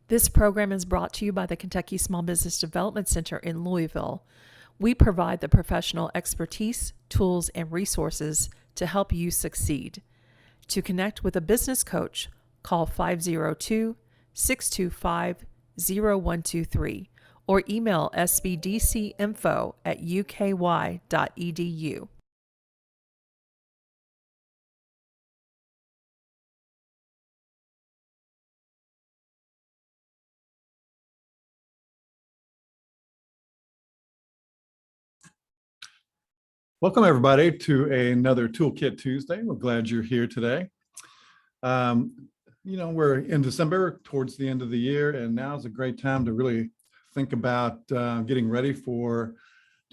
This program is brought to you by the Kentucky Small Business Development Center in Louisville. We provide the professional expertise, tools, and resources to help you succeed. To connect with a business coach, call 502-625-0123 or email sbdcinfo@uky.edu. Welcome, everybody, to another Toolkit Tuesday. We're glad you're here today. We're in December, towards the end of the year, and now is a great time to really think about getting ready for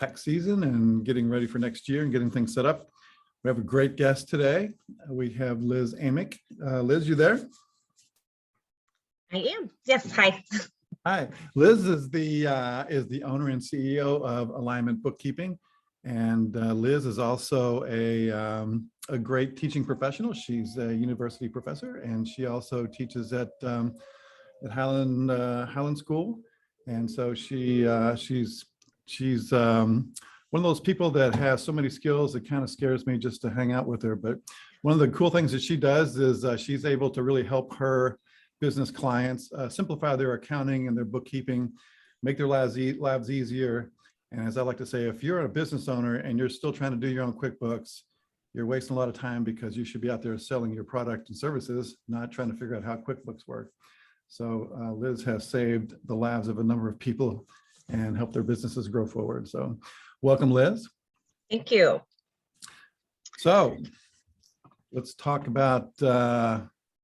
tax season and getting ready for next year and getting things set up. We have a great guest today. We have Liz Amick. Liz, you there? I am. Yes. Hi. Hi. Liz is the owner and CEO of Alignment Bookkeeping. And Liz is also a great teaching professional. She's a university professor, and she also teaches at Highland School. And so she's one of those people that has so many skills. It kind of scares me just to hang out with her. But one of the cool things that she does is she's able to really help her business clients simplify their accounting and their bookkeeping, make their lives easier. And as I like to say, if you're a business owner and you're still trying to do your own QuickBooks, you're wasting a lot of time because you should be out there selling your product and services, not trying to figure out how QuickBooks work. So Liz has saved the lives of a number of people and helped their businesses grow forward. So welcome, Liz. Thank you. So let's talk about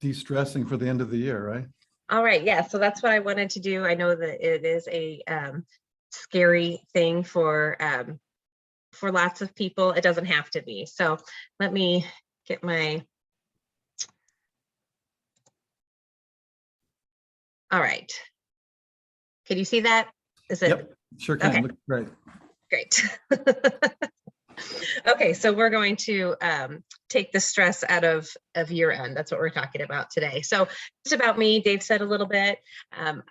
de-stressing for the end of the year, right? All right. Yeah. So that's what I wanted to do. I know that it is a scary thing for lots of people. It doesn't have to be. So let me get my. All right. Can you see that? Is it? Yep, sure can. Okay. Looks great. Great. Okay, so we're going to take the stress out of year end. That's what we're talking about today. So just about me, Dave said a little bit.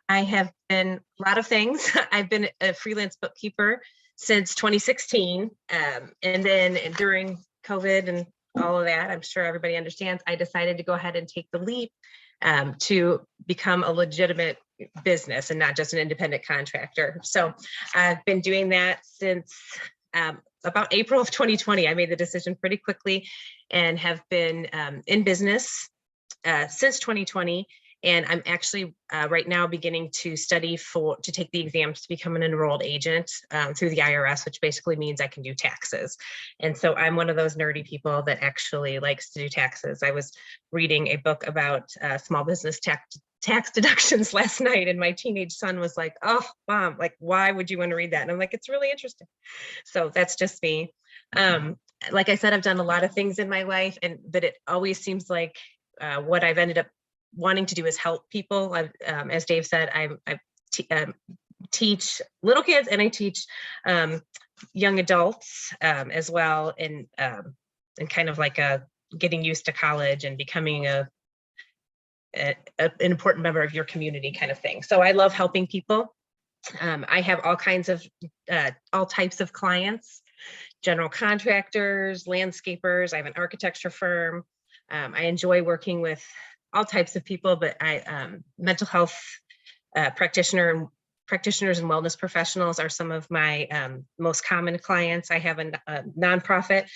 I have been a lot of things. I've been a freelance bookkeeper since 2016. And then during COVID and all of that, I'm sure everybody understands, I decided to go ahead and take the leap to become a legitimate business and not just an independent contractor. So I've been doing that since about April of 2020. I made the decision pretty quickly and have been in business since 2020. And I'm actually right now beginning to study to take the exams to become an enrolled agent through the IRS, which basically means I can do taxes. And so I'm one of those nerdy people that actually likes to do taxes. I was reading a book about small business tax deductions last night, and my teenage son was like, "Oh, Mom, like, why would you want to read that?" And I'm like, "It's really interesting." So that's just me. Like I said, I've done a lot of things in my life, but it always seems like what I've ended up wanting to do is help people. As Dave said, I teach little kids and I teach young adults as well, and kind of like getting used to college and becoming an important member of your community kind of thing. So I love helping people. I have all types of clients, general contractors, landscapers. I have an architecture firm. I enjoy working with all types of people, but mental health practitioners and wellness professionals are some of my most common clients. I have a nonprofit,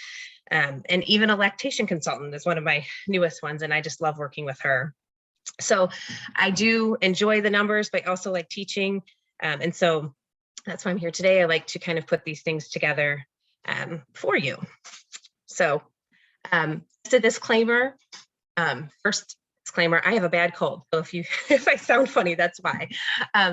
and even a lactation consultant is one of my newest ones, and I just love working with her. So I do enjoy the numbers, but I also like teaching. And so that's why I'm here today. I like to kind of put these things together for you. So just a disclaimer. First disclaimer, I have a bad cold. So if I sound funny, that's why.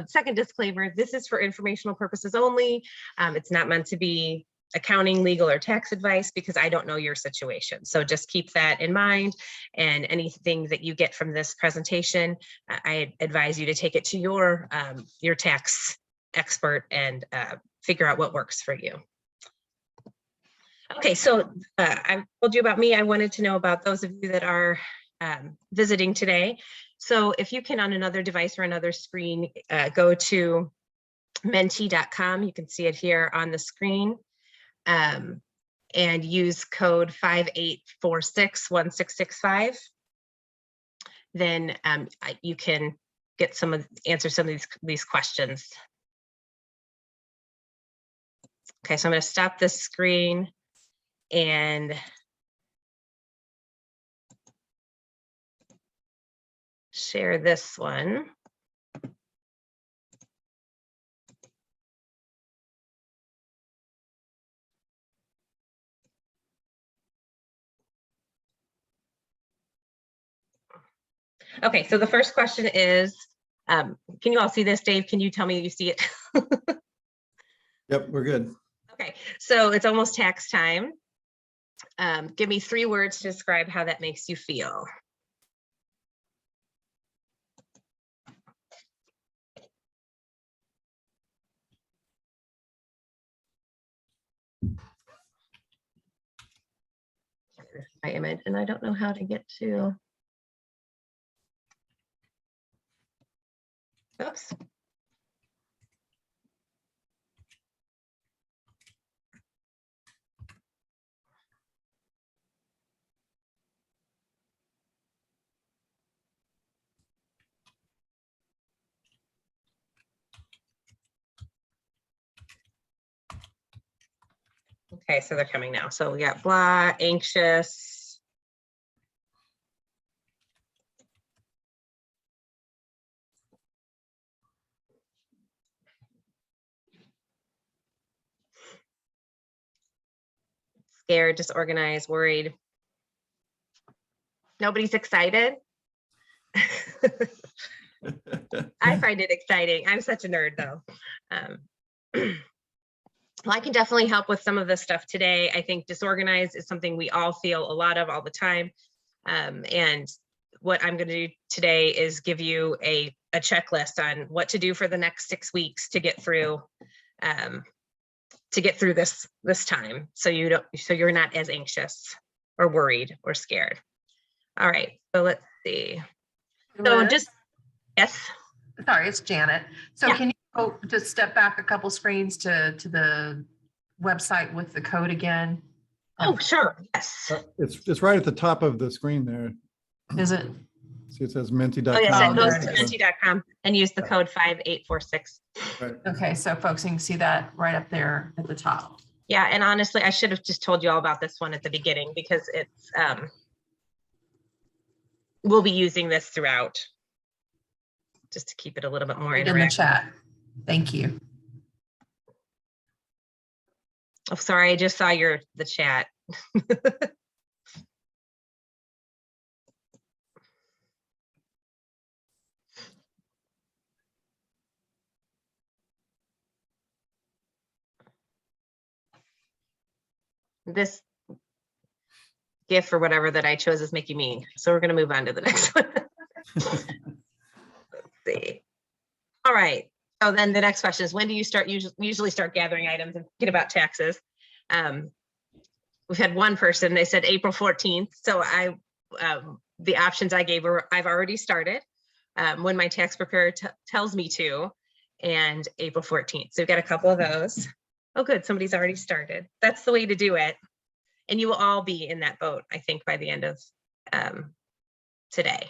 Second disclaimer, this is for informational purposes only. It's not meant to be accounting, legal, or tax advice because I don't know your situation. So just keep that in mind. And anything that you get from this presentation, I advise you to take it to your tax expert and figure out what works for you. Okay, so I told you about me. I wanted to know about those of you that are visiting today. So if you can on another device or another screen, go to menti.com. You can see it here on the screen. And use code 58461665. Then you can get answer some of these questions. Okay, so I'm going to stop this screen and share this one. Okay, so the first question is, can you all see this, Dave? Can you tell me you see it? Yep, we're good. Okay, so it's almost tax time. Give me 3 words to describe how that makes you feel. My image, and I don't know how to get to. Oops. Okay, so they're coming now. So we got blah, anxious. Scared, disorganized, worried. Nobody's excited. I find it exciting. I'm such a nerd though. Well, I can definitely help with some of this stuff today. I think disorganized is something we all feel a lot of all the time. And what I'm going to do today is give you a checklist on what to do for the next 6 weeks to get through this time. So you're not as anxious or worried or scared. All right, so let's see. So Liz? Yes. Sorry, it's Janet. So Yeah. can you just step back a couple screens to the website with the code again? Oh, sure. Yes. It's right at the top of the screen there. Is it? See, it says menti.com. Oh, yes, Oh, it goes there to it is. menti.com and use the code 5846. Right. Okay, so folks, you can see that right up there at the top. Yeah, and honestly, I should have just told you all about this one at the beginning because it's we'll be using this throughout just to keep it a little bit more Right in the interactive. chat. Thank you. Oh, sorry, I just saw the chat. This GIF or whatever that I chose is making me, so we're going to move on to the next one. Let's see. All right. So then the next question is, when do you usually start gathering items and thinking about taxes? We've had one person, they said April 14th. So the options I gave were I've already started when my tax preparer tells me to, and April 14th. So we've got a couple of those. Oh, good. Somebody's already started. That's the way to do it. And you will all be in that boat, I think, by the end of today.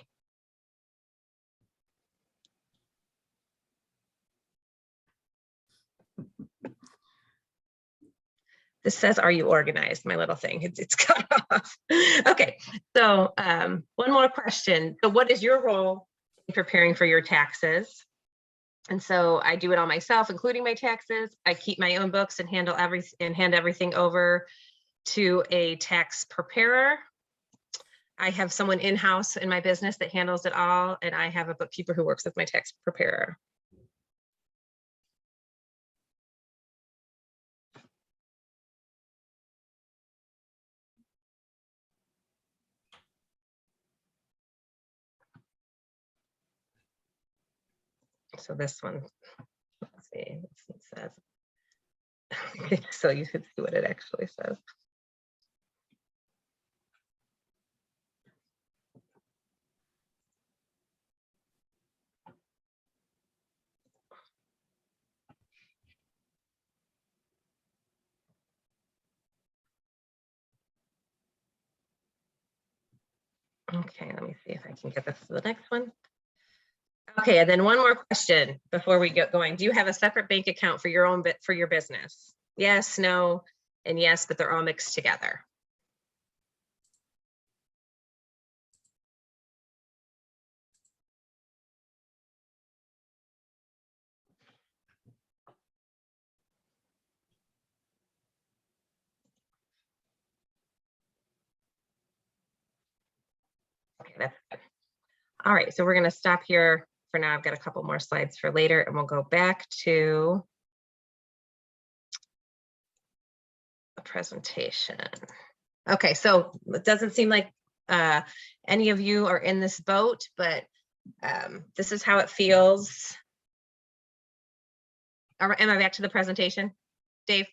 This says, are you organized? My little thing, it's cut off. Okay, so one more question. So what is your role in preparing for your taxes? And so I do it all myself, including my taxes. I keep my own books and hand everything over to a tax preparer. I have someone in-house in my business that handles it all, and I have a bookkeeper who works with my tax preparer. So this one, let's see, it says, so you can see what it actually says. Okay, let me see if I can get this to the next one. Okay, and then one more question before we get going. Do you have a separate bank account for your own for your business? Yes, no, and yes, but they're all mixed together. Okay, that's good. All right, so we're going to stop here for now. I've got a couple more slides for later, and we'll go back to a presentation. Okay, so it doesn't seem like any of you are in this boat, but this is how it feels. All right, am I back to the presentation, Dave?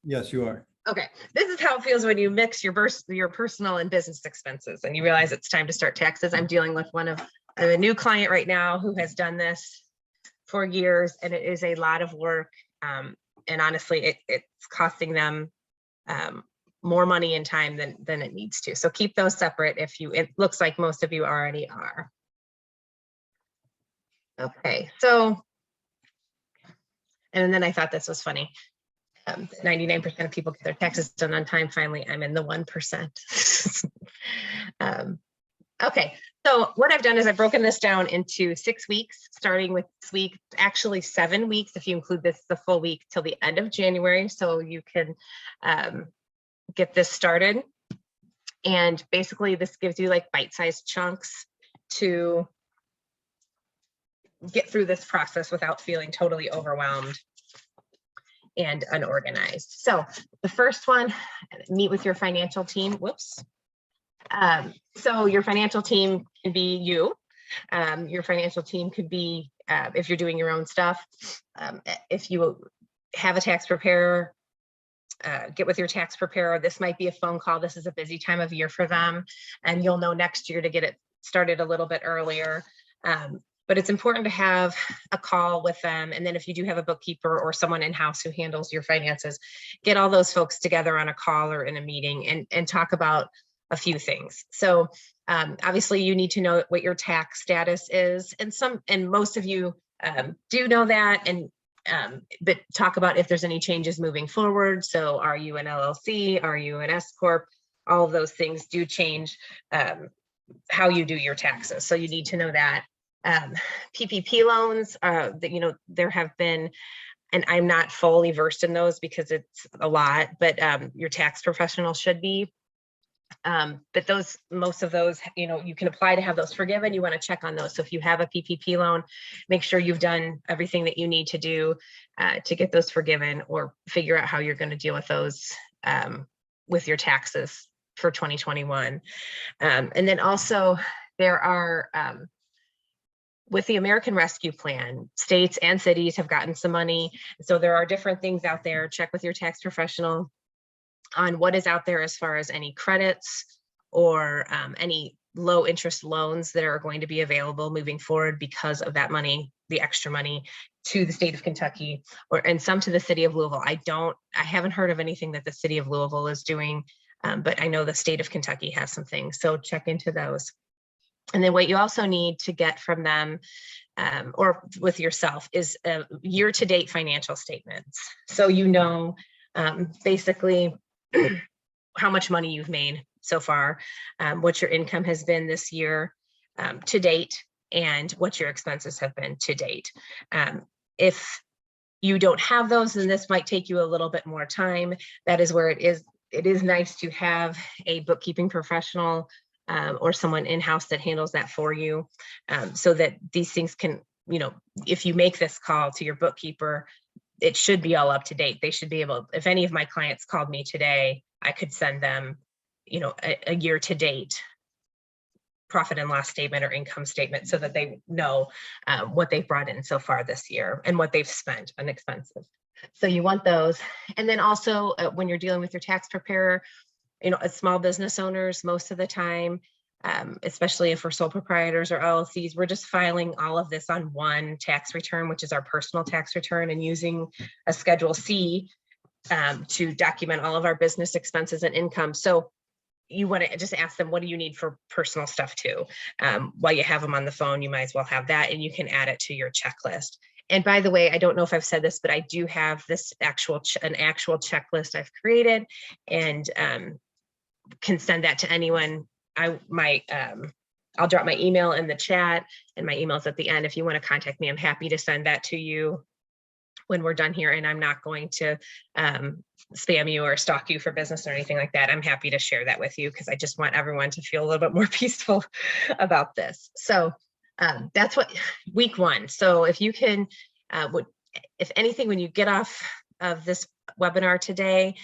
Yes, you are. Okay, this is how it feels when you mix your personal and business expenses and you realize it's time to start taxes. I'm dealing with a new client right now who has done this for years, and it is a lot of work. And honestly, it's costing them more money and time than it needs to. So keep those separate it looks like most of you already are. Okay, so, and then I thought this was funny. 99% of people get their taxes done on time. Finally, I'm in the 1%. Okay, so what I've done is I've broken this down into 6 weeks, starting with this week, actually 7 weeks, if you include this, the full week till the end of January. So you can get this started. And basically this gives you like bite-sized chunks to get through this process without feeling totally overwhelmed and unorganized. So the first one, meet with your financial team. Whoops. So your financial team can be you. Your financial team could be, if you're doing your own stuff, if you have a tax preparer, get with your tax preparer. This might be a phone call. This is a busy time of year for them, and you'll know next year to get it started a little bit earlier. But it's important to have a call with them. And then if you do have a bookkeeper or someone in-house who handles your finances, get all those folks together on a call or in a meeting and talk about a few things. So obviously you need to know what your tax status is. And most of you do know that, but talk about if there's any changes moving forward. So are you an LLC? Are you an S Corp? All of those things do change how you do your taxes. So you need to know that. PPP loans, there have been, and I'm not fully versed in those because it's a lot, but your tax professional should be. But most of those, you can apply to have those forgiven. You want to check on those. So if you have a PPP loan, make sure you've done everything that you need to do to get those forgiven, or figure out how you're going to deal with those with your taxes for 2021. And then also there are, with the American Rescue Plan, states and cities have gotten some money. So there are different things out there. Check with your tax professional on what is out there as far as any credits or any low interest loans that are going to be available moving forward because of that money, the extra money to the state of Kentucky, and some to the city of Louisville. I haven't heard of anything that the city of Louisville is doing, but I know the state of Kentucky has some things. So check into those. And then what you also need to get from them or with yourself is year-to-date financial statements. So basically how much money you've made so far, what your income has been this year to date, and what your expenses have been to date. If you don't have those, then this might take you a little bit more time. That is where it is nice to have a bookkeeping professional or someone in-house that handles that for you, so that these things can, if you make this call to your bookkeeper, it should be all up to date. They should be able, if any of my clients called me today, I could send them, a year to date profit and loss statement or income statement, so that they know what they've brought in so far this year and what they've spent on expenses. So you want those. And then also when you're dealing with your tax preparer, as small business owners, most of the time, especially if we're sole proprietors or LLCs, we're just filing all of this on one tax return, which is our personal tax return, and using a Schedule C to document all of our business expenses and income. So you want to just ask them, what do you need for personal stuff too? While you have them on the phone, you might as well have that, and you can add it to your checklist. And by the way, I don't know if I've said this, but I do have this an actual checklist I've created, and can send that to anyone. I'll drop my email in the chat, and my email's at the end. If you want to contact me, I'm happy to send that to you when we're done here. And I'm not going to spam you or stalk you for business or anything like that. I'm happy to share that with you because I just want everyone to feel a little bit more peaceful about this. So that's what week one. So if you can, if anything, when you get off of this webinar today,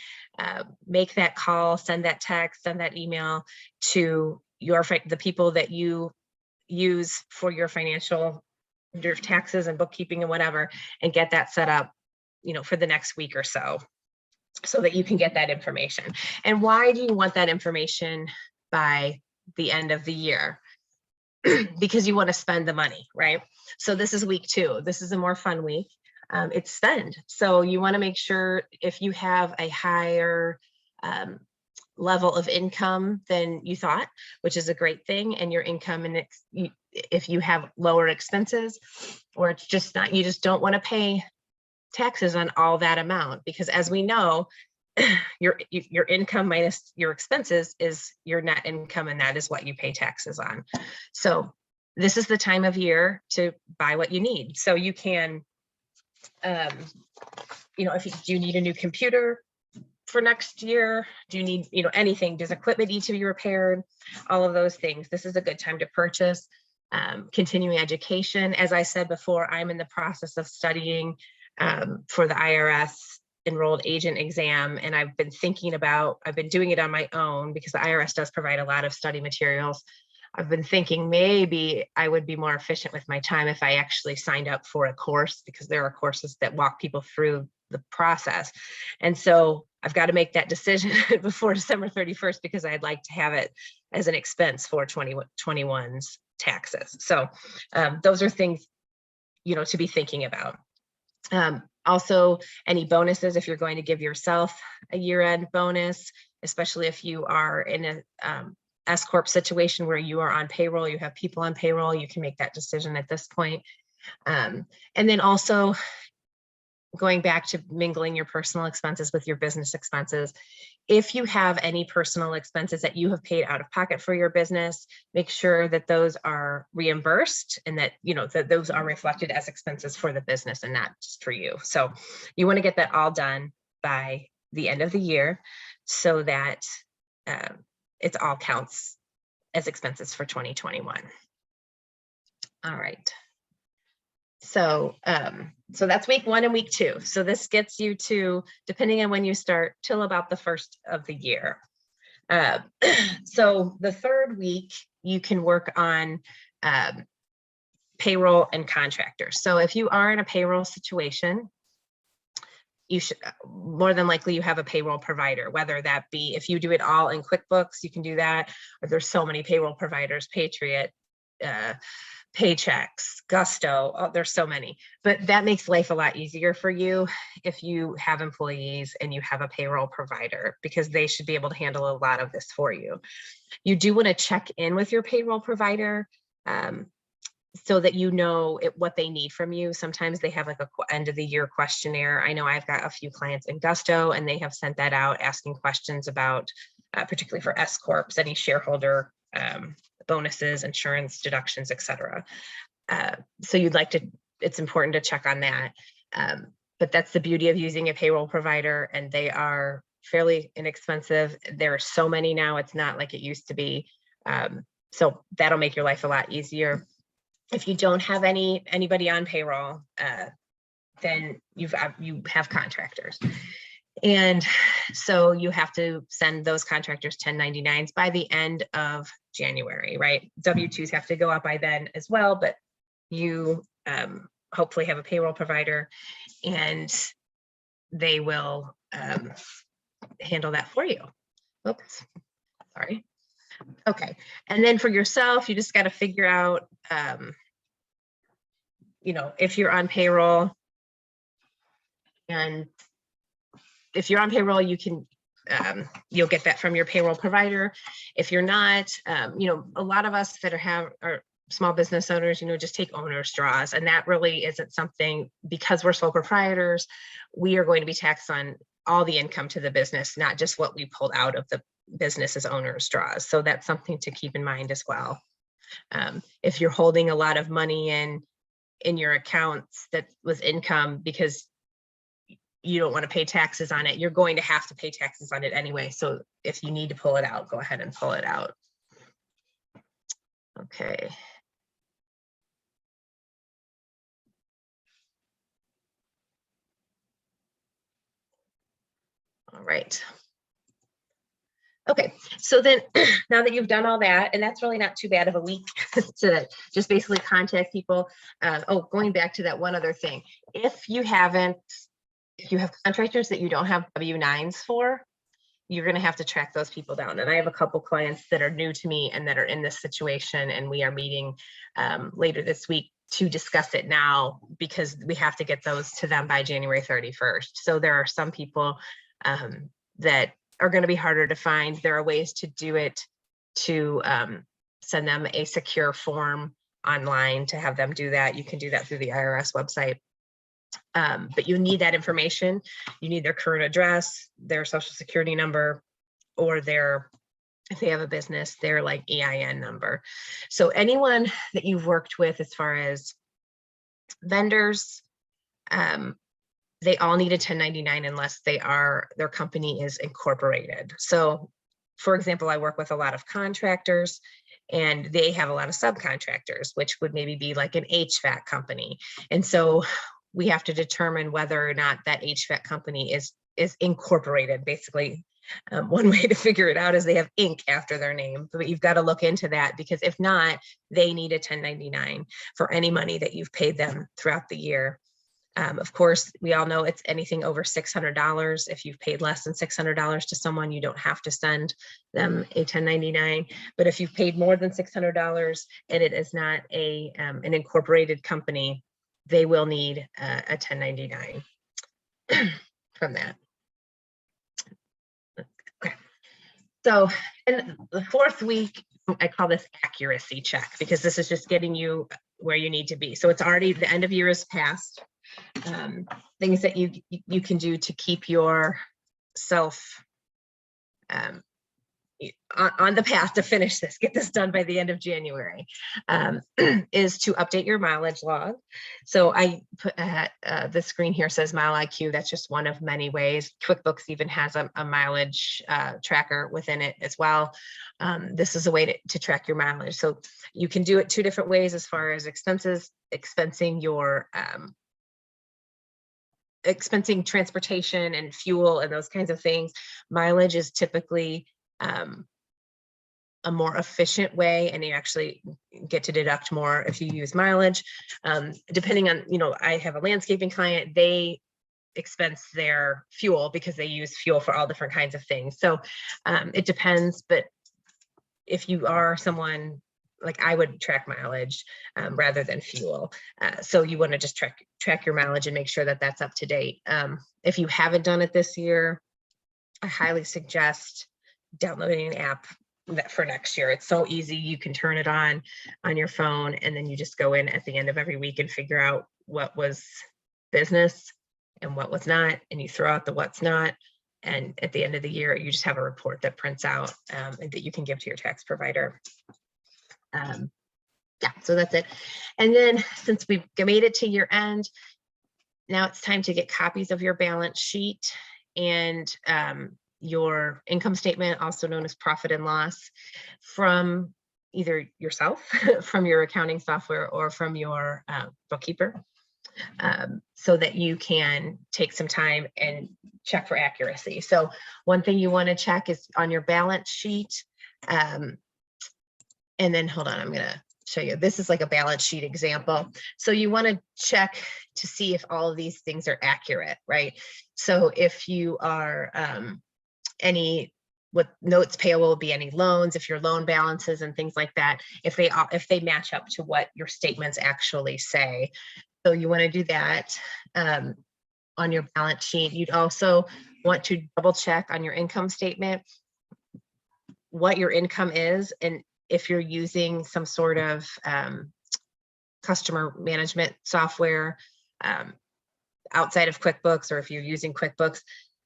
make that call, send that text, send that email to the people that you use for your taxes and bookkeeping and whatever, and get that set up, for the next week or so that you can get that information. And why do you want that information by the end of the year? Because you want to spend the money, right? So this is week 2. This is a more fun week. It's spend. So you want to make sure if you have a higher level of income than you thought, which is a great thing, and your income, and if you have lower expenses, or it's just not, you just don't want to pay taxes on all that amount, because as we know, your income minus your expenses is your net income, and that is what you pay taxes on. So this is the time of year to buy what you need. So you can, do you need a new computer for next year? Do you need, anything? Does equipment need to be repaired? All of those things. This is a good time to purchase. Continuing education. As I said before, I'm in the process of studying for the IRS enrolled agent exam. And I've been doing it on my own because the IRS does provide a lot of study materials. I've been thinking maybe I would be more efficient with my time if I actually signed up for a course, because there are courses that walk people through the process. And so I've got to make that decision before December 31st, because I'd like to have it as an expense for 2021's taxes. So those are things, to be thinking about. Also, any bonuses, if you're going to give yourself a year-end bonus, especially if you are in a S Corp situation where you are on payroll, you have people on payroll, you can make that decision at this point. And then also going back to mingling your personal expenses with your business expenses. If you have any personal expenses that you have paid out of pocket for your business, make sure that those are reimbursed, and that, that those are reflected as expenses for the business and not just for you. So you want to get that all done by the end of the year, so that it all counts as expenses for 2021. All right. So, so that's week 1 and week 2. So this gets you to, depending on when you start, till about the 1st of the year. So the 3rd week, you can work on payroll and contractor. So if you are in a payroll situation, you should, more than likely, you have a payroll provider, whether that be, if you do it all in QuickBooks, you can do that, or there's so many payroll providers, Patriot, Paychecks, Gusto, there's so many, but that makes life a lot easier for you if you have employees and you have a payroll provider, because they should be able to handle a lot of this for you. You do want to check in with your payroll provider so that you know what they need from you. Sometimes they have like a end of the year questionnaire. I know I've got a few clients in Gusto, and they have sent that out asking questions about, particularly for S Corps, any shareholder bonuses, insurance, deductions, etc. So it's important to check on that. But that's the beauty of using a payroll provider, and they are fairly inexpensive. There are so many now, it's not like it used to be. So that'll make your life a lot easier. If you don't have anybody on payroll, then you have contractors. And so you have to send those contractors 1099s by the end of January, right? W-2s have to go out by then as well, but you hopefully have a payroll provider, and they will handle that for you. Oops, sorry. Okay, and then for yourself, you just got to figure out, if you're on payroll, and if you're on payroll, you can you'll get that from your payroll provider. If you're not, a lot of us that are small business owners, just take owner's draws, and that really isn't something, because we're sole proprietors, we are going to be taxed on all the income to the business, not just what we pulled out of the business as owner's draws. So that's something to keep in mind as well. If you're holding a lot of money in your accounts that was income because you don't want to pay taxes on it, you're going to have to pay taxes on it anyway. So if you need to pull it out, go ahead and pull it out. Okay. All right. Okay, so then now that you've done all that, and that's really not too bad of a week to just basically contact people. Going back to that one other thing, if you have contractors that you don't have W-9s for, you're going to have to track those people down. And I have a couple clients that are new to me and that are in this situation, and we are meeting later this week to discuss it now, because we have to get those to them by January 31st. So there are some people that are going to be harder to find. There are ways to do it, to send them a secure form online to have them do that. You can do that through the IRS website. But you need that information. You need their current address, their social security number, or if they have a business, their EIN number. So anyone that you've worked with as far as vendors, they all need a 1099 unless their company is incorporated. So for example, I work with a lot of contractors, and they have a lot of subcontractors, which would maybe be like an HVAC company. And so we have to determine whether or not that HVAC company is incorporated. Basically, one way to figure it out is they have Inc. after their name, but you've got to look into that, because if not, they need a 1099 for any money that you've paid them throughout the year. Of course, we all know it's anything over $600. If you've paid less than $600 to someone, you don't have to send them a 1099. But if you've paid more than $600 and it is not an incorporated company, they will need a 1099 from that. Okay. So, and the fourth week, I call this accuracy check, because this is just getting you where you need to be. So it's already, the end of year is past. Things that you can do to keep yourself on the path to finish this, get this done by the end of January, is to update your mileage log. So I put the screen here says Mile IQ. That's just one of many ways. QuickBooks even has a mileage tracker within it as well. This is a way to track your mileage. So you can do it two different ways as far as expensing your expensing transportation and fuel and those kinds of things. Mileage is typically a more efficient way, and you actually get to deduct more if you use mileage. Depending on, I have a landscaping client, they expense their fuel because they use fuel for all different kinds of things. So it depends, but if you are someone, like I would track mileage rather than fuel. So you want to just track your mileage and make sure that that's up to date. If you haven't done it this year, I highly suggest downloading an app for next year. It's so easy. You can turn it on your phone, and then you just go in at the end of every week and figure out what was business and what was not, and you throw out the what's not. And at the end of the year, you just have a report that prints out and that you can give to your tax provider. Yeah, so that's it. And then since we've made it to year end, now it's time to get copies of your balance sheet and your income statement, also known as profit and loss, from either yourself, from your accounting software, or from your bookkeeper, so that you can take some time and check for accuracy. So one thing you want to check is on your balance sheet. And then hold on, I'm going to show you. This is like a balance sheet example. So you want to check to see if all of these things are accurate, right? So if you are what notes payable will be any loans, if your loan balances and things like that, if they match up to what your statements actually say. So you want to do that on your balance sheet. You'd also want to double check on your income statement what your income is, and if you're using some sort of customer management software outside of QuickBooks, or if you're using QuickBooks,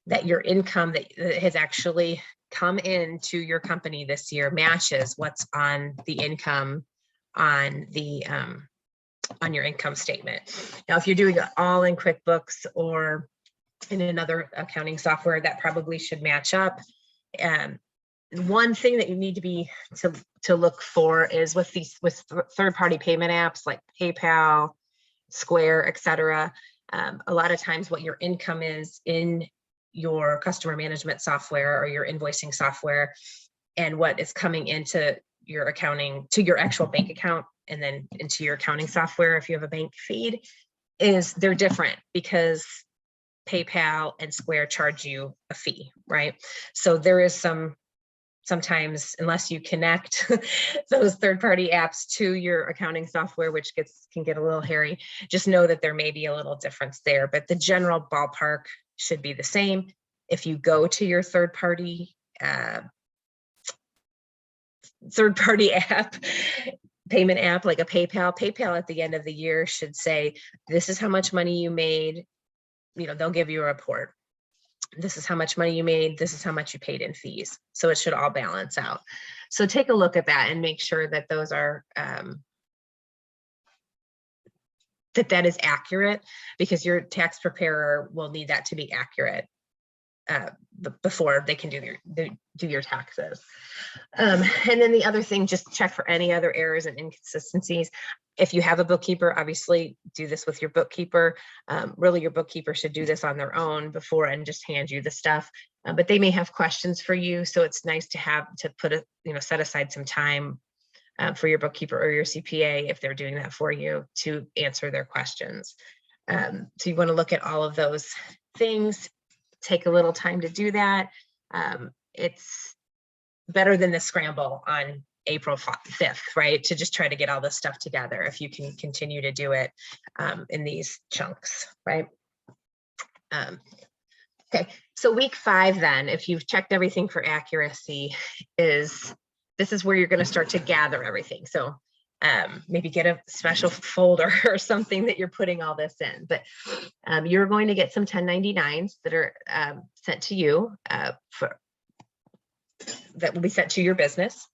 that your income that has actually come into your company this year matches what's on the income on the on your income statement. Now, if you're doing it all in QuickBooks or in another accounting software, that probably should match up. One thing that you need to be to look for is with third-party payment apps like PayPal, Square, etc. A lot of times what your income is in your customer management software or your invoicing software, and what is coming into your accounting, to your actual bank account, and then into your accounting software if you have a bank feed, is they're different because PayPal and Square charge you a fee, right? So there is sometimes, unless you connect those third-party apps to your accounting software, which can get a little hairy, just know that there may be a little difference there, but the general ballpark should be the same. If you go to your third-party app, payment app, like a PayPal at the end of the year should say, this is how much money you made. They'll give you a report. This is how much money you made. This is how much you paid in fees. So it should all balance out. So take a look at that and make sure that those are, that is accurate, because your tax preparer will need that to be accurate before they can do your taxes. And then the other thing, just check for any other errors and inconsistencies. If you have a bookkeeper, obviously do this with your bookkeeper. Really, your bookkeeper should do this on their own before and just hand you the stuff. But they may have questions for you, so it's nice to set aside some time for your bookkeeper or your CPA, if they're doing that for you, to answer their questions. So you want to look at all of those things. Take a little time to do that. It's better than the scramble on April 5th, right? To just try to get all this stuff together, if you can continue to do it in these chunks, right? Okay, so week 5 then, if you've checked everything for accuracy, this is where you're going to start to gather everything. So maybe get a special folder or something that you're putting all this in, but you're going to get some 1099s that are sent to you that will be sent to your business.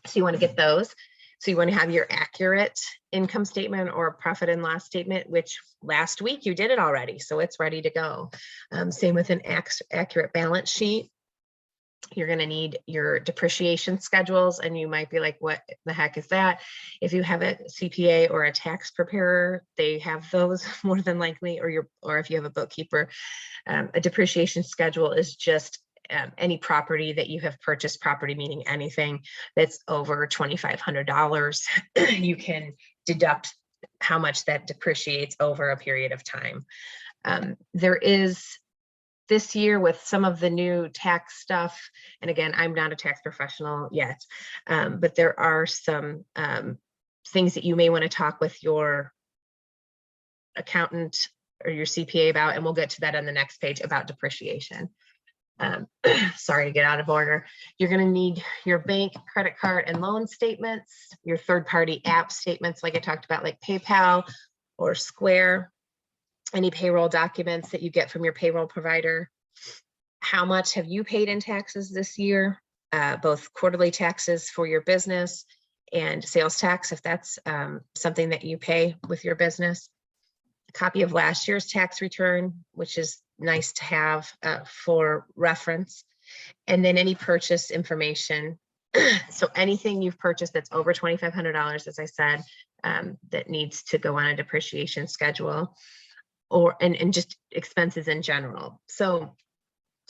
So you want to get those. So you want to have your accurate income statement or profit and loss statement, which last week you did it already, so it's ready to go. Same with an accurate balance sheet. You're going to need your depreciation schedules, and you might be like, what the heck is that? If you have a CPA or a tax preparer, they have those more than likely, or if you have a bookkeeper. A depreciation schedule is just any property that you have purchased, property meaning anything that's over $2,500. You can deduct how much that depreciates over a period of time. There is, this year, with some of the new tax stuff, and again, I'm not a tax professional yet, but there are some things that you may want to talk with your accountant or your CPA about, and we'll get to that on the next page about depreciation. Sorry to get out of order. You're going to need your bank, credit card, and loan statements, your third-party app statements, like I talked about, like PayPal or Square, any payroll documents that you get from your payroll provider. How much have you paid in taxes this year? Both quarterly taxes for your business and sales tax, if that's something that you pay with your business. A copy of last year's tax return, which is nice to have for reference. And then any purchase information. So anything you've purchased that's over $2,500, as I said, that needs to go on a depreciation schedule, and just expenses in general. So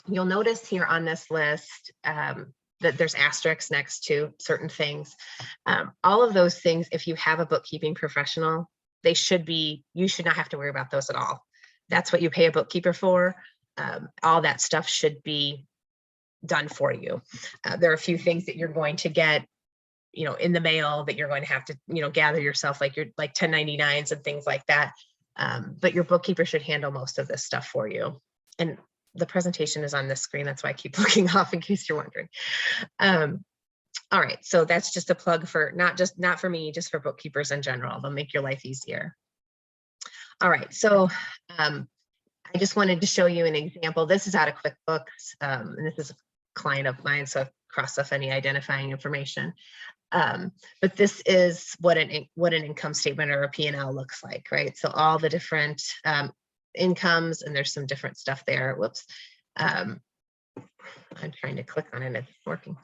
you'll notice here on this list that there's asterisks next to certain things. All of those things, if you have a bookkeeping professional, you should not have to worry about those at all. That's what you pay a bookkeeper for. All that stuff should be done for you. There are a few things that you're going to get, in the mail, that you're going to have to, gather yourself, like 1099s and things like that. But your bookkeeper should handle most of this stuff for you. And the presentation is on this screen. That's why I keep looking off in case you're wondering. All right, so that's just a plug for not for me, just for bookkeepers in general. They'll make your life easier. All right, so I just wanted to show you an example. This is out of QuickBooks, and this is a client of mine, so I've crossed off any identifying information. But this is what an income statement or a P&L looks like, right? So all the different incomes, and there's some different stuff there. Whoops. I'm trying to click on it, it's working.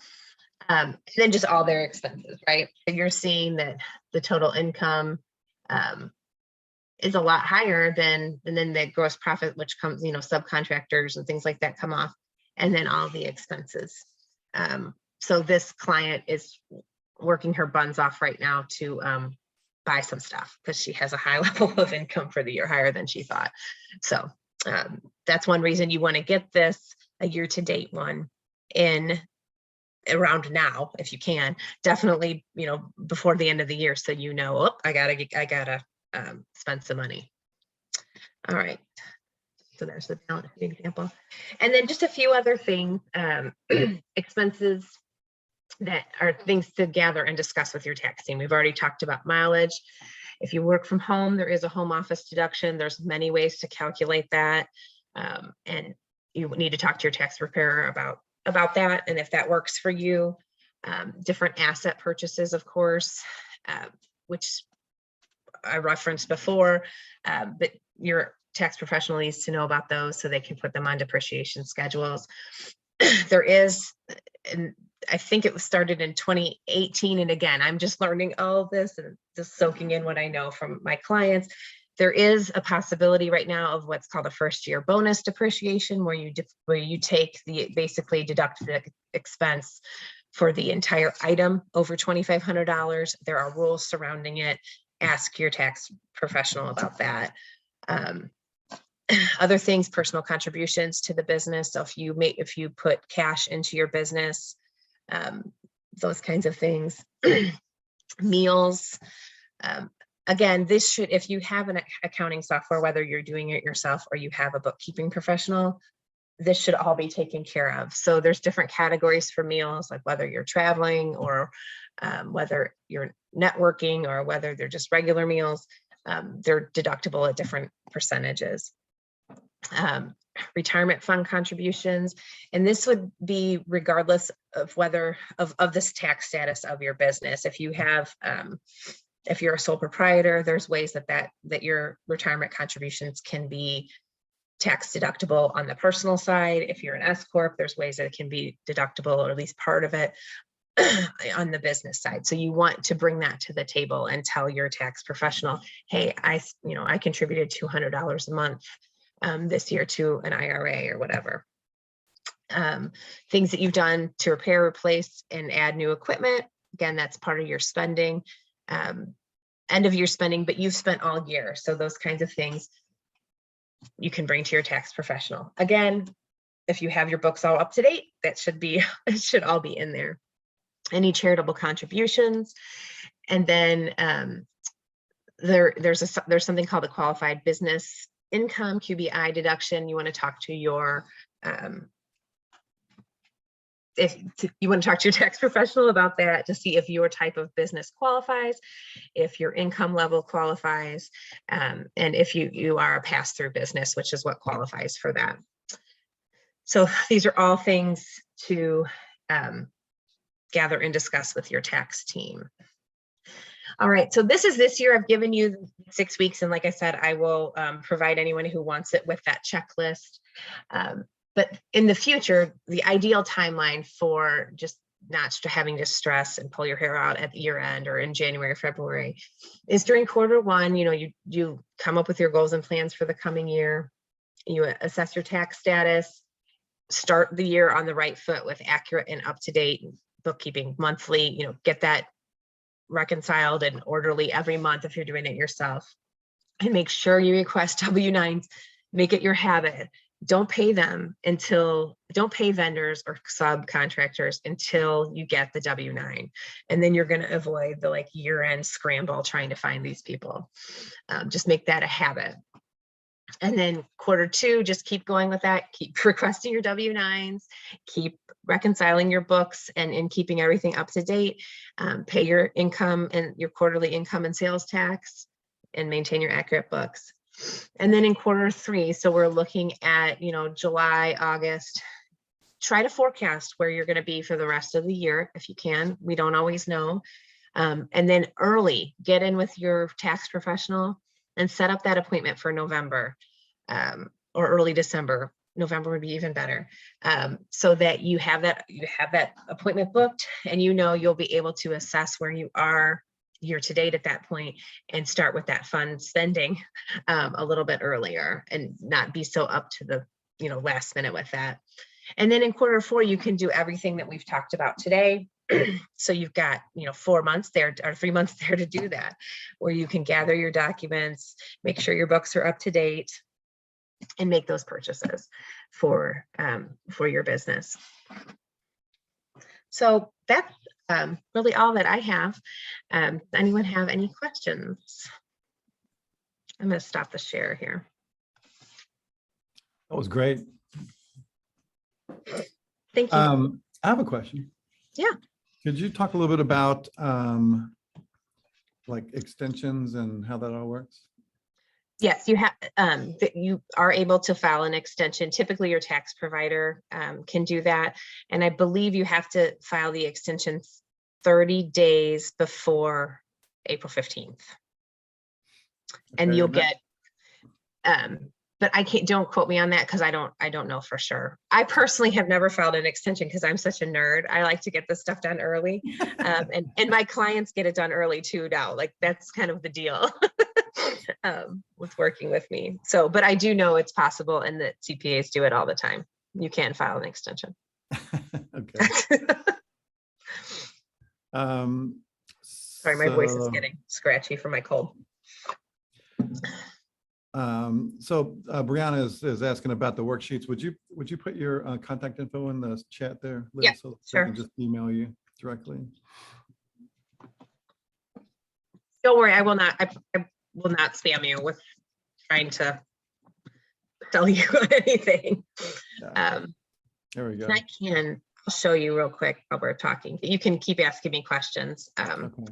And then just all their expenses, right? So you're seeing that the total income is a lot higher and then the gross profit, which comes, subcontractors and things like that come off, and then all the expenses. So this client is working her buns off right now to buy some stuff because she has a high level of income for the year, higher than she thought. So that's one reason you want to get this, a year-to-date one, in around now, if you can. Definitely, before the end of the year, so I gotta spend some money. All right. So there's the balance sheet example. And then just a few other things, expenses that are things to gather and discuss with your tax team. We've already talked about mileage. If you work from home, there is a home office deduction. There's many ways to calculate that. And you need to talk to your tax preparer about that. And if that works for you, different asset purchases, of course, which I referenced before, but your tax professional needs to know about those so they can put them on depreciation schedules. There is, and I think it was started in 2018. And again, I'm just learning all of this and just soaking in what I know from my clients. There is a possibility right now of what's called a first year bonus depreciation, where you take basically deduct the expense for the entire item over $2,500. There are rules surrounding it. Ask your tax professional about that. Other things, personal contributions to the business. So if you put cash into your business, those kinds of things. Meals. Again, this should, if you have an accounting software, whether you're doing it yourself or you have a bookkeeping professional, this should all be taken care of. So there's different categories for meals, like whether you're traveling or whether you're networking or whether they're just regular meals. They're deductible at different percentages. Retirement fund contributions, and this would be regardless of whether of this tax status of your business. If you have if you're a sole proprietor, there's ways that your retirement contributions can be tax deductible on the personal side. If you're an S corp, there's ways that it can be deductible, or at least part of it, on the business side. So you want to bring that to the table and tell your tax professional, hey, I contributed $200 a month this year to an IRA or whatever. Things that you've done to repair, replace, and add new equipment. Again, that's part of your spending, end of year spending, but you've spent all year. So those kinds of things you can bring to your tax professional. Again, if you have your books all up to date, it should all be in there. Any charitable contributions. And then there's something called the qualified business income, QBI deduction. You want to talk to your you want to talk to your tax professional about that to see if your type of business qualifies, if your income level qualifies, and if you are a pass-through business, which is what qualifies for that. So these are all things to gather and discuss with your tax team. All right, so this year. I've given you 6 weeks, and like I said, I will provide anyone who wants it with that checklist. But in the future, the ideal timeline for just not having to stress and pull your hair out at the year end or in January, February, is during quarter one. You come up with your goals and plans for the coming year. You assess your tax status, start the year on the right foot with accurate and up-to-date bookkeeping monthly. Get that reconciled and orderly every month if you're doing it yourself, and make sure you request W-9s. Make it your habit. Don't pay vendors or subcontractors until you get the W-9, and then you're going to avoid the year-end scramble trying to find these people. Just make that a habit. And then quarter two, just keep going with that. Keep requesting your W-9s, keep reconciling your books and keeping everything up to date. Pay your income and your quarterly income and sales tax and maintain your accurate books. And then in quarter three, so we're looking at, July, August, try to forecast where you're going to be for the rest of the year if you can. We don't always know. And then early, get in with your tax professional and set up that appointment for November or early December. November would be even better, so that you have that appointment booked, and you'll be able to assess where you are year to date at that point and start with that fund spending a little bit earlier and not be so up to the last minute with that. And then in quarter four, you can do everything that we've talked about today. So you've got 4 months there or 3 months there to do that, where you can gather your documents, make sure your books are up to date, and make those purchases for your business. So that's really all that I have. Anyone have any questions? I'm going to stop the share here. That was great. Thank you. I have a question. Yeah. Could you talk a little bit about like extensions and how that all works? Yes, you have. You are able to file an extension. Typically, your tax provider can do that, and I believe you have to file the extension 30 days before April 15th, and Okay, you'll get. But I can't. Don't quote me on that because I don't know for sure. I personally have never filed an extension because I'm such a nerd. I like to get this stuff done early, and my clients get it done early too now. Like that's kind of the deal. With working with me. So, but I do know it's possible and that CPAs do it all the time. You can file an extension. Okay. Sorry, my voice is getting scratchy from my cold. Brianna is asking about the worksheets. Would you put your contact info in the chat there, Liz, Yeah, so sure. I can just email you directly? Don't worry, I will not. I will not spam you with trying to tell you anything. There we go. I'll show you real quick while we're talking. You can keep asking me questions. Okay.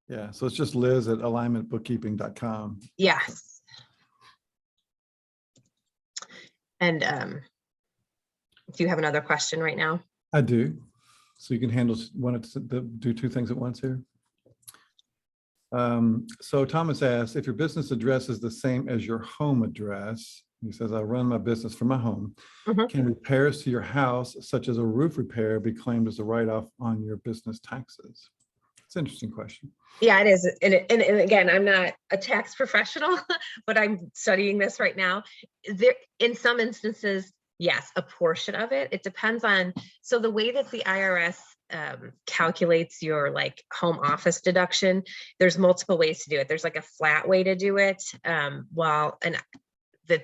Yeah, so it's just Liz at alignmentbookkeeping.com. Yes. And do you have another question right now? I do. So you can handle do two things at once here. So Thomas asks, if your business address is the same as your home address, he says, I run my business from my home. Can repairs to your house, such as a roof repair, be claimed as a write-off on your business taxes? It's an interesting question. Yeah, it is. And again, I'm not a tax professional, but I'm studying this right now. There, in some instances, yes, a portion of it. It depends on, so the way that the IRS calculates your like home office deduction, there's multiple ways to do it. There's like a flat way to do it.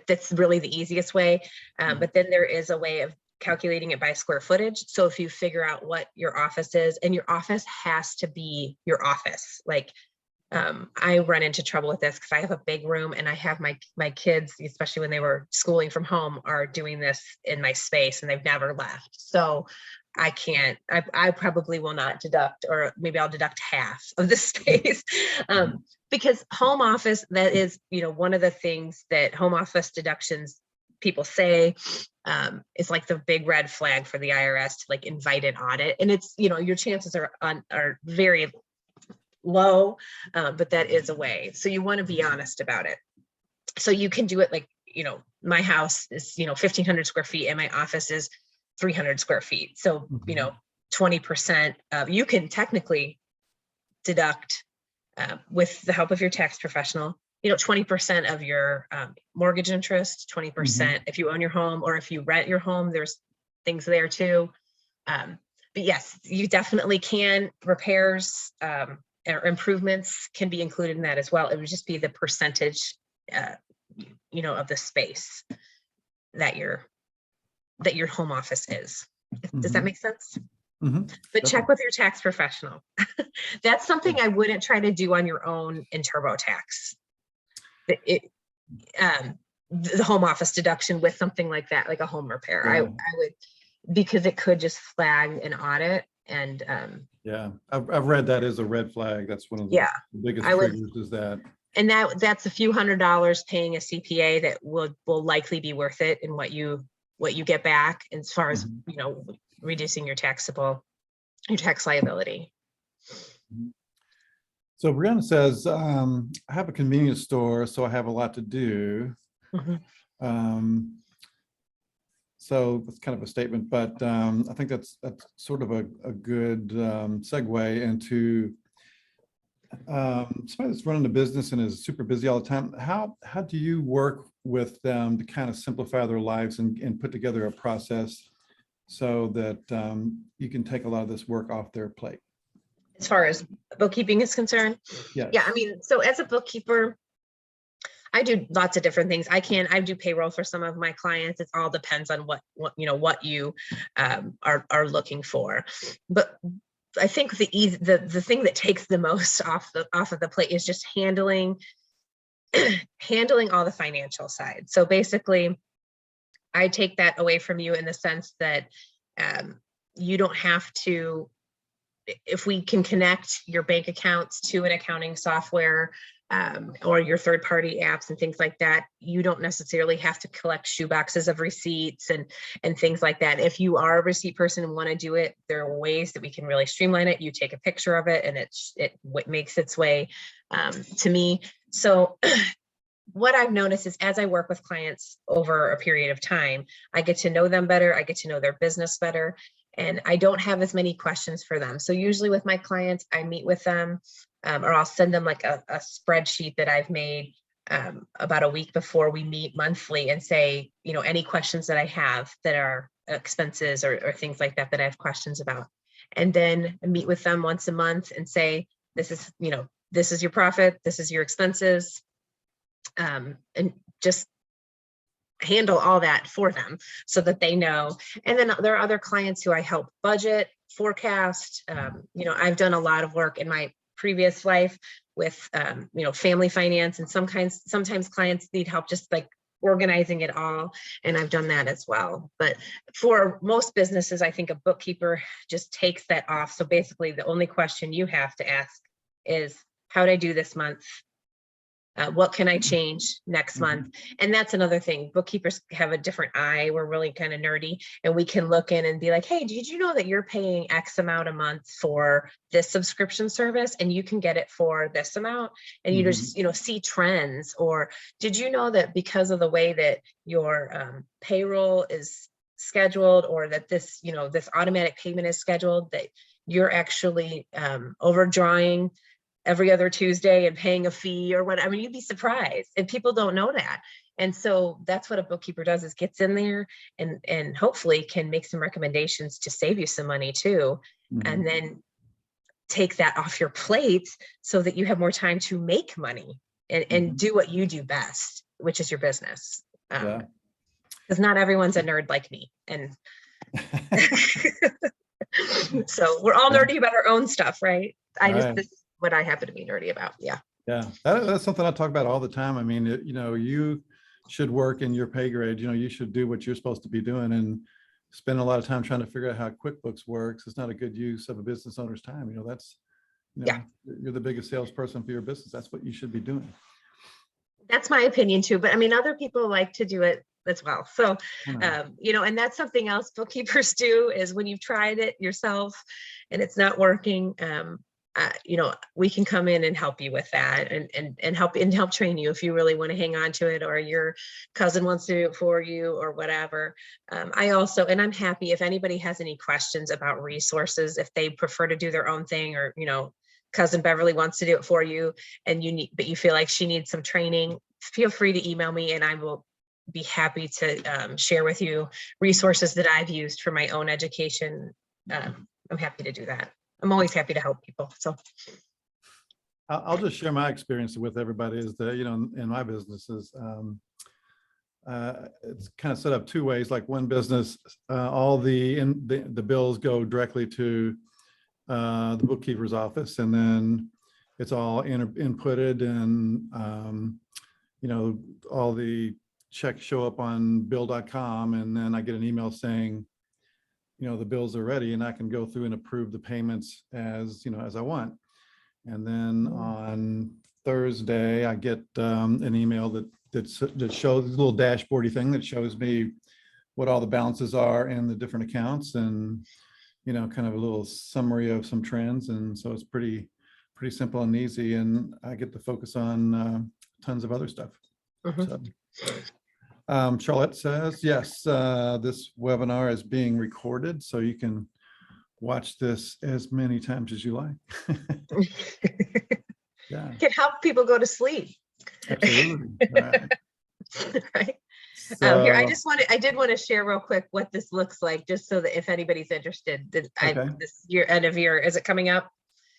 That's really the easiest way. But then there is a way of calculating it by square footage. So if you figure out what your office is, and your office has to be your office, like I run into trouble with this because I have a big room and I have my kids, especially when they were schooling from home, are doing this in my space and they've never left. So I can't, I probably will not deduct, or maybe I'll deduct half of the space because home office, that is, one of the things that home office deductions people say is like the big red flag for the IRS to like invite an audit. And it's, your chances are very low, but that is a way. So you want to be honest about it. So you can do it like, my house is, 1,500 square feet and my office is 300 square feet. So, 20% of, you can technically deduct with the help of your tax professional, 20% of your mortgage interest, 20% if you own your home, or if you rent your home, there's things there too. But yes, you definitely can. Repairs or improvements can be included in that as well. It would just be the percentage, of the space that your home office is. Does that make sense? But check with your tax professional. That's something I wouldn't try to do on your own in TurboTax. the home office deduction with something like that, like a home repair. I Yeah. would, because it could just flag an audit. And Yeah, I've read that as a red flag. That's one of the yeah, biggest I would, triggers is that. and that's a few $100s paying a CPA that will likely be worth it in what you get back as far as, Mhm. you know, reducing your tax liability. So Brianna says, I have a convenience store, so I have a lot to do. Mhm. So that's kind of a statement, but I think that's sort of a good segue into somebody that's running a business and is super busy all the time. How do you work with them to kind of simplify their lives and put together a process so that you can take a lot of this work off their plate? As far as bookkeeping is concerned, Yes. yeah, I mean, so as a bookkeeper, I do lots of different things. I do payroll for some of my clients. It all depends on what you are looking for. But I think the thing that takes the most off of the plate is just handling all the financial side. So basically, I take that away from you in the sense that you don't have to, if we can connect your bank accounts to an accounting software or your third-party apps and things like that, you don't necessarily have to collect shoeboxes of receipts and things like that. If you are a receipt person and want to do it, there are ways that we can really streamline it. You take a picture of it and it makes its way to me. So what I've noticed is as I work with clients over a period of time, I get to know them better. I get to know their business better. And I don't have as many questions for them. So usually with my clients, I meet with them or I'll send them like a spreadsheet that I've made about a week before we meet monthly and say, you know, any questions that I have that are expenses or things like that I have questions about. And then I meet with them once a month and say, this is your profit, this is your expenses. And just handle all that for them so that they know. And then there are other clients who I help budget, forecast. I've done a lot of work in my previous life with, family finance, and sometimes clients need help just like organizing it all. And I've done that as well. But for most businesses, I think a bookkeeper just takes that off. So basically the only question you have to ask is, how'd I do this month? What can I change next month? And that's another thing. Bookkeepers have a different eye. We're really kind of nerdy, and we can look in and be like, hey, did you know that you're paying X amount a month for this subscription service and you can get it for this amount? And you just, see trends. Or did you know that because of the way that your payroll is scheduled, or that this, this automatic payment is scheduled, that you're actually overdrawing every other Tuesday and paying a fee or what? I mean, you'd be surprised, and people don't know that. And so that's what a bookkeeper does, is gets in there and hopefully can make some recommendations to save you some money too. And then take that off your plate so that you have more time to make money and do what you do best, which is your business. Because not everyone's a nerd like me. And so we're all nerdy about our own stuff, right? This is what I happen to be nerdy about. Yeah. Yeah. That's something I talk about all the time. I mean, you should work in your pay grade. You should do what you're supposed to be doing, and spend a lot of time trying to figure out how QuickBooks works. It's not a good use of a business owner's time. You're the biggest salesperson for your business. That's what you should be doing. That's my opinion too. But I mean, other people like to do it as well. So, and that's something else bookkeepers do, is when you've tried it yourself and it's not working, we can come in and help you with that and help train you if you really want to hang on to it, or your cousin wants to do it for you or whatever. I'm happy if anybody has any questions about resources, if they prefer to do their own thing, or, cousin Beverly wants to do it for you and but you feel like she needs some training, feel free to email me and I will be happy to share with you resources that I've used for my own education. I'm happy to do that. I'm always happy to help people. So I'll just share my experience with everybody. Is that, in my businesses, it's kind of set up two ways. Like one business, all the bills go directly to the bookkeeper's office, and then it's all inputted and all the checks show up on bill.com, and then I get an email saying, the bills are ready, and I can go through and approve the payments as I want. And then on Thursday, I get an email that shows a little dashboardy thing that shows me what all the balances are in the different accounts, and kind of a little summary of some trends. And so it's pretty simple and easy, and I get to focus on tons of other stuff. So, Charlotte says, yes, this webinar is being recorded, so you can watch this as many times as you like. Yeah, Can help people go to sleep. absolutely. Right. Right. Here, So, I did want to share real quick what this looks like, just so that if anybody's interested, that Okay. this year, end of year, is it coming up?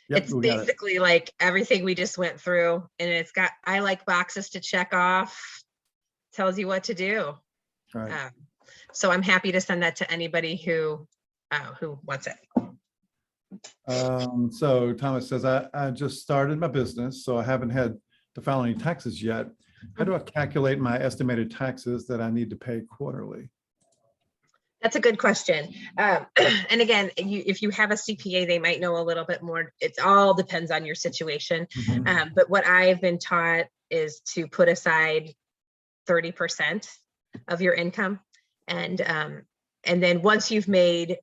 yep, It's we got it. basically like everything we just went through, and it's got, I like boxes to check off, tells you what to do. Right. So I'm happy to send that to anybody who wants it. So Thomas says, I just started my business, so I haven't had to file any taxes yet. How do I calculate my estimated taxes that I need to pay quarterly? That's a good question. And again, if you have a CPA, they might know a little bit more. It all depends on your situation. Mhm. But what I've been taught is to put aside 30% of your income. And then once you've made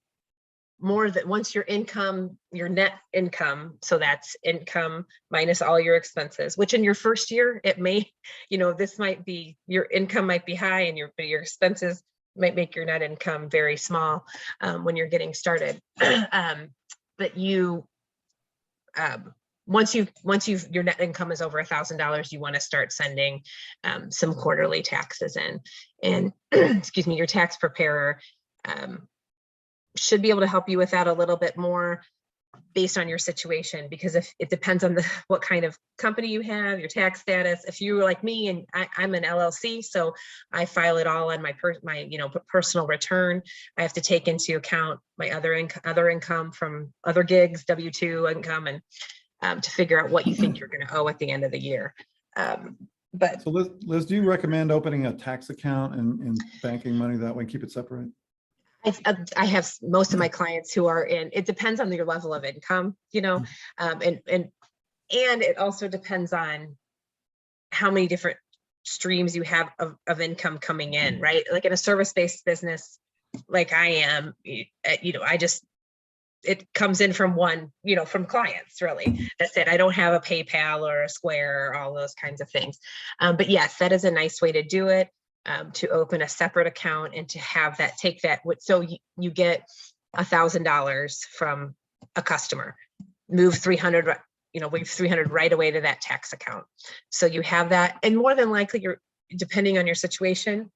once your income, your net income, so that's income minus all your expenses, which in your first year, it may, this might be, your income might be high and your expenses might make your net income very small when you're getting started. But once your net income is over $1,000, you want to start sending some quarterly taxes in, and excuse me, your tax preparer should be able to help you with that a little bit more based on your situation, because if it depends on what kind of company you have, your tax status. If you're like me, and I'm an LLC, so I file it all on my personal return. I have to take into account my other income from other gigs, W-2 income, and to figure out what you think you're going to owe at the end of the year. But So Liz, do you recommend opening a tax account and banking money that way, keep it separate? I have most of my clients who are in, it depends on your level of income, and it also depends on how many different streams you have of income coming in, right? Like in a service-based business, like I am, it comes in from from clients, really. That's it. I don't have a PayPal or a Square or all those kinds of things. But yes, that is a nice way to do it. To open a separate account and to have that, take that. So you get $1,000 from a customer, move 300, wave 300 right away to that tax account. So you have that, and more than likely, depending on your situation,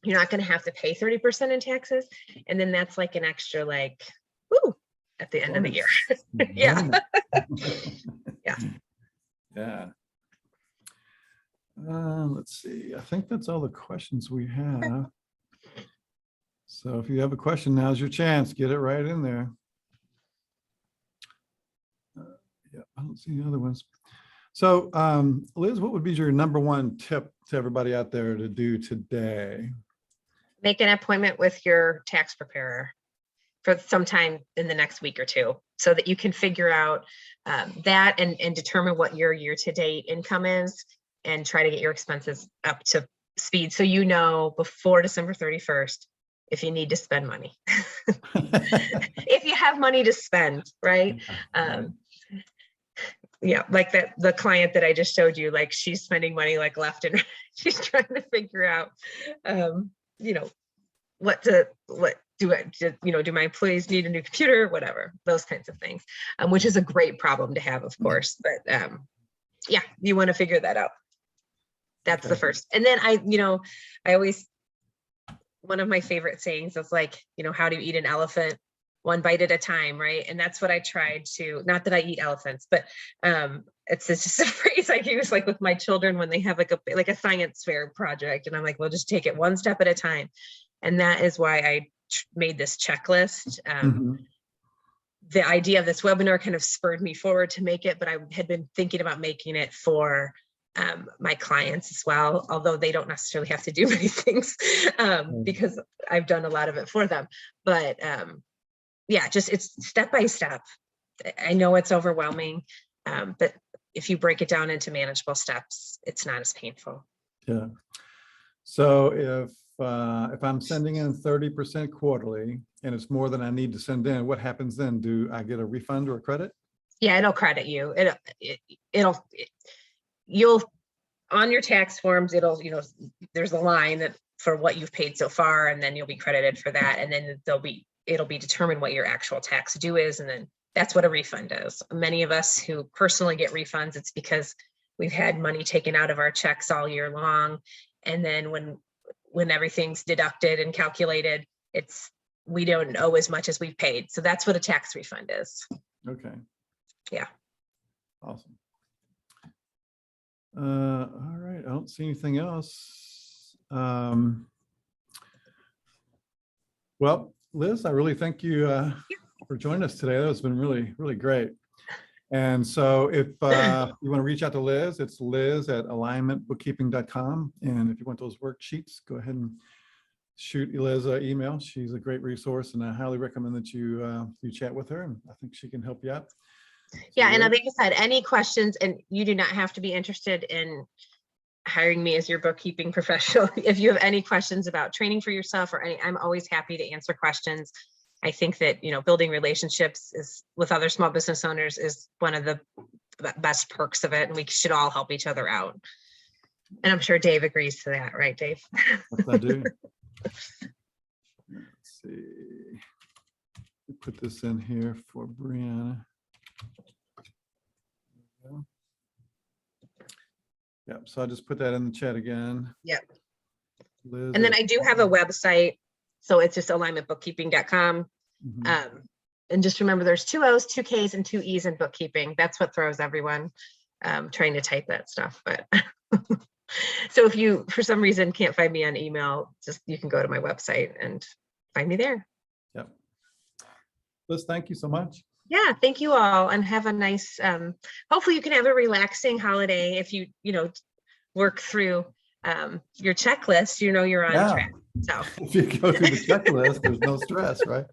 you're not going to have to pay 30% in taxes, and then that's like an extra, woo, at the end of the year. Yeah. Yeah. Yeah. Let's see. I think that's all the questions we have. So if you have a question, now's your chance. Get it right in there. Yeah, I don't see any other ones. So Liz, what would be your number one tip to everybody out there to do today? Make an appointment with your tax preparer for sometime in the next week or two, so that you can figure out that and determine what your year-to-date income is, and try to get your expenses up to speed, so before December 31st if you need to spend money. If you have money to spend, right? Yeah, like the client that I just showed you, like she's spending money like left and right. She's trying to figure out do my employees need a new computer, whatever, those kinds of things, which is a great problem to have, of course. But yeah, you want to figure that out. That's Okay. the first. And then I always, one of my favorite sayings is how do you eat an elephant? One bite at a time, right? And that's what I tried to, not that I eat elephants, but it's just a phrase I use with my children when they have like a science fair project, and I'm like, well, just take it one step at a time. And that is why I made this checklist. The idea of this webinar kind of spurred me forward to make it, but I had been thinking about making it for my clients as well, although they don't necessarily have to do many things because I've done a lot of it for them. But yeah, just it's step by step. I know it's overwhelming, but if you break it down into manageable steps, it's not as painful. Yeah. So if I'm sending in 30% quarterly and it's more than I need to send in, what happens then? Do I get a refund or a credit? Yeah, it'll credit you. You'll on your tax forms, it'll, there's a line that for what you've paid so far, and then you'll be credited for that. And then it'll be determined what your actual tax due is. And then that's what a refund is. Many of us who personally get refunds, it's because we've had money taken out of our checks all year long. And then when everything's deducted and calculated, we don't owe as much as we've paid. So that's what a tax refund is. Okay. Yeah. Awesome. All right. I don't see anything else. Well, Liz, I really thank you for joining us today. That has been really, really great. And so if you want to reach out to Liz, it's liz@alignmentbookkeeping.com. And if you want those worksheets, go ahead and shoot Liz an email. She's a great resource, and I highly recommend that you chat with her, and I think she can help you out. Yeah, and like I said, any questions, and you do not have to be interested in hiring me as your bookkeeping professional. If you have any questions about training for yourself or I'm always happy to answer questions. I think that, building relationships with other small business owners is one of the best perks of it, and we should all help each other out. And I'm sure Dave agrees to that, right, Dave? Yes, I do. Let's see. Put this in here for Brianna. Yep. So I just put that in the chat again. Yep. Liz, And then I do have a website. So it's just alignmentbookkeeping.com. And just remember there's 2 O's, 2 K's, and 2 E's in bookkeeping. That's what throws everyone trying to type that stuff. But so if you, for some reason, can't find me on email, you can go to my website and find me there. Yep. Liz, thank you so much. Yeah, thank you all, and have a nice, hopefully you can have a relaxing holiday if you, work through your checklist, you're on track. So if you go through the checklist, there's no stress, right?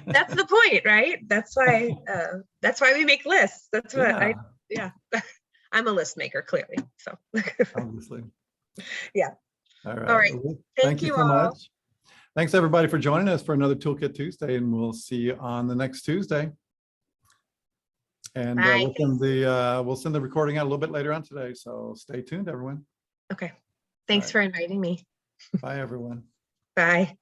That's the point, right? That's why we make lists. That's what I'm a list maker, clearly. So Obviously. Yeah. All right. All right. Well, Thank you so all. much. Thanks everybody for joining us for another Toolkit Tuesday, and we'll see you on the next Tuesday. And we'll send the recording out a little bit later on today. So stay tuned, everyone. Okay. Thanks for inviting me. Bye, everyone. Bye.